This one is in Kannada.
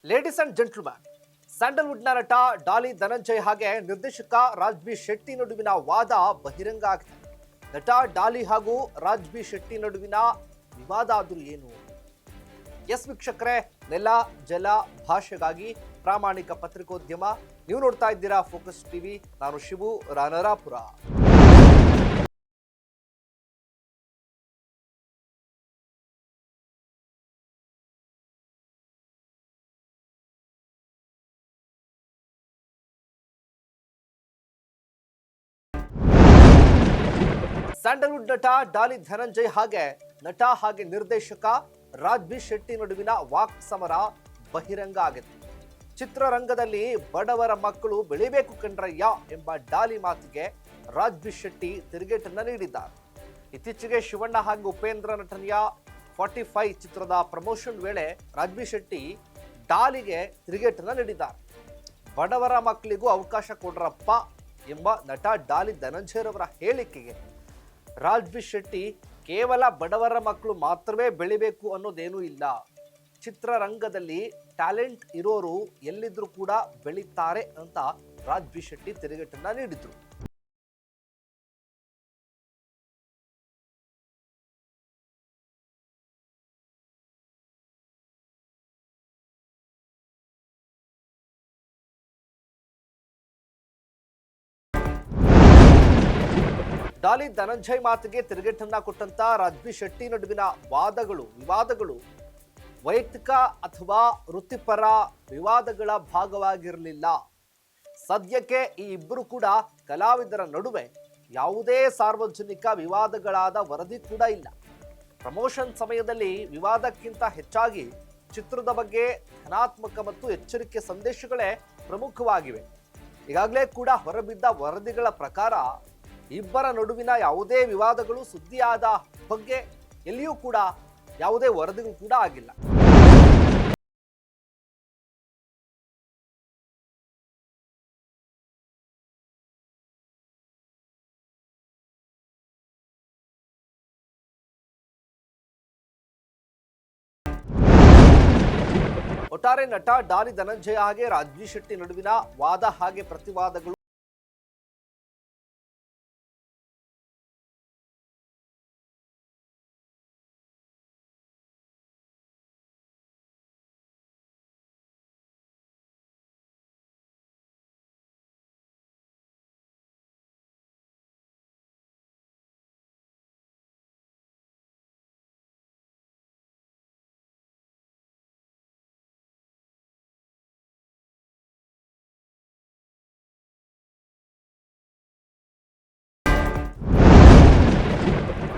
ಲೇಡೀಸ್ ಅಂಡ್ ಜೆಂಟಲ್ಮ್ಯಾನ್, ಸ್ಯಾಂಡಲ್ವುಡ್ನ ನಟ ಡಾಲಿ ಧನಂಜಯ್ ಹಾಗೆ ನಿರ್ದೇಶಕ ರಾಜ್ಬಿ ಶೆಟ್ಟಿ ನಡುವಿನ ವಾದ ಬಹಿರಂಗ ಆಗಿದೆ. ನಟ ಡಾಲಿ ಹಾಗೂ ರಾಜ್ಬಿ ಶೆಟ್ಟಿ ನಡುವಿನ ವಿವಾದ ಆದ್ರೂ ಏನು? ಎಸ್ ವೀಕ್ಷಕರೇ, ನೆಲ ಜಲ ಭಾಷೆಗಾಗಿ ಪ್ರಾಮಾಣಿಕ ಪತ್ರಿಕೋದ್ಯಮ. ನೀವು ನೋಡ್ತಾ ಇದ್ದೀರಾ ಫೋಕಸ್ ಟಿವಿ. ನಾನು ಶಿವು ರಾನರಾಪುರ. ಸ್ಯಾಂಡಲ್ವುಡ್ ನಟ ಡಾಲಿ ಧನಂಜಯ್ ಹಾಗೆ ನಿರ್ದೇಶಕ ರಾಜ್ಬಿ ಶೆಟ್ಟಿ ನಡುವಿನ ವಾಕ್ ಸಮರ ಬಹಿರಂಗ ಆಗಿದೆ. ಚಿತ್ರರಂಗದಲ್ಲಿ ಬಡವರ ಮಕ್ಕಳು ಬೆಳಿಬೇಕು ಕಣ್ರಯ್ಯ ಎಂಬ ಡಾಲಿ ಮಾತಿಗೆ ರಾಜ್ಬಿ ಶೆಟ್ಟಿ ತಿರುಗೇಟನ್ನ ನೀಡಿದ್ದಾರೆ. ಇತ್ತೀಚೆಗೆ ಶಿವಣ್ಣ ಹಾಗೂ ಉಪೇಂದ್ರ ನಟನೆಯ 45 ಚಿತ್ರದ ಪ್ರಮೋಷನ್ ವೇಳೆ ರಾಜ್ಬಿ ಶೆಟ್ಟಿ ಡಾಲಿಗೆ ತಿರುಗೇಟನ್ನ ನೀಡಿದ್ದಾರೆ. ಬಡವರ ಮಕ್ಕಳಿಗೂ ಅವಕಾಶ ಕೊಡ್ರಪ್ಪ ಎಂಬ ನಟ ಡಾಲಿ ಧನಂಜಯರವರ ಹೇಳಿಕೆಗೆ ರಾಜ್ಬಿ ಶೆಟ್ಟಿ ಕೇವಲ ಬಡವರ ಮಕ್ಕಳು ಮಾತ್ರವೇ ಬೆಳಿಬೇಕು ಅನ್ನೋದೇನೂ ಇಲ್ಲ, ಚಿತ್ರರಂಗದಲ್ಲಿ ಟ್ಯಾಲೆಂಟ್ ಇರೋರು ಎಲ್ಲಿದ್ರೂ ಕೂಡ ಬೆಳೀತಾರೆ ಅಂತ ರಾಜ್ಬಿ ಶೆಟ್ಟಿ ತಿರುಗೇಟನ್ನ ನೀಡಿದ್ರು. ಡಾಲಿ ಧನಂಜಯ್ ಮಾತಿಗೆ ತಿರುಗೇಟನ್ನ ಕೊಟ್ಟಂತ ರಾಜ್ಬಿ ಶೆಟ್ಟಿ ನಡುವಿನ ವಿವಾದಗಳು ವೈಯಕ್ತಿಕ ಅಥವಾ ವೃತ್ತಿಪರ ವಿವಾದಗಳ ಭಾಗವಾಗಿರಲಿಲ್ಲ. ಸದ್ಯಕ್ಕೆ ಈ ಇಬ್ಬರು ಕೂಡ ಕಲಾವಿದರ ನಡುವೆ ಯಾವುದೇ ಸಾರ್ವಜನಿಕ ವಿವಾದಗಳಾದ ವರದಿ ಕೂಡ ಇಲ್ಲ. ಪ್ರಮೋಷನ್ ಸಮಯದಲ್ಲಿ ವಿವಾದಕ್ಕಿಂತ ಹೆಚ್ಚಾಗಿ ಚಿತ್ರದ ಬಗ್ಗೆ ಧನಾತ್ಮಕ ಮತ್ತು ಎಚ್ಚರಿಕೆ ಸಂದೇಶಗಳೇ ಪ್ರಮುಖವಾಗಿವೆ. ಈಗಾಗಲೇ ಕೂಡ ಹೊರಬಿದ್ದ ವರದಿಗಳ ಪ್ರಕಾರ ಇಬ್ಬರ ನಡುವಿನ ಯಾವುದೇ ವಿವಾದಗಳು ಸುದ್ದಿಯಾದ ಬಗ್ಗೆ ಎಲ್ಲಿಯೂ ಕೂಡ ಯಾವುದೇ ವರದಿಗಳು ಕೂಡ ಆಗಿಲ್ಲ. ಒಟ್ಟಾರೆ ನಟ ಡಾಲಿ ಧನಂಜಯ ಹಾಗೆ ರಾಜ್ಬಿ ಶೆಟ್ಟಿ ನಡುವಿನ ವಾದ ಹಾಗೆ ಪ್ರತಿವಾದಗಳು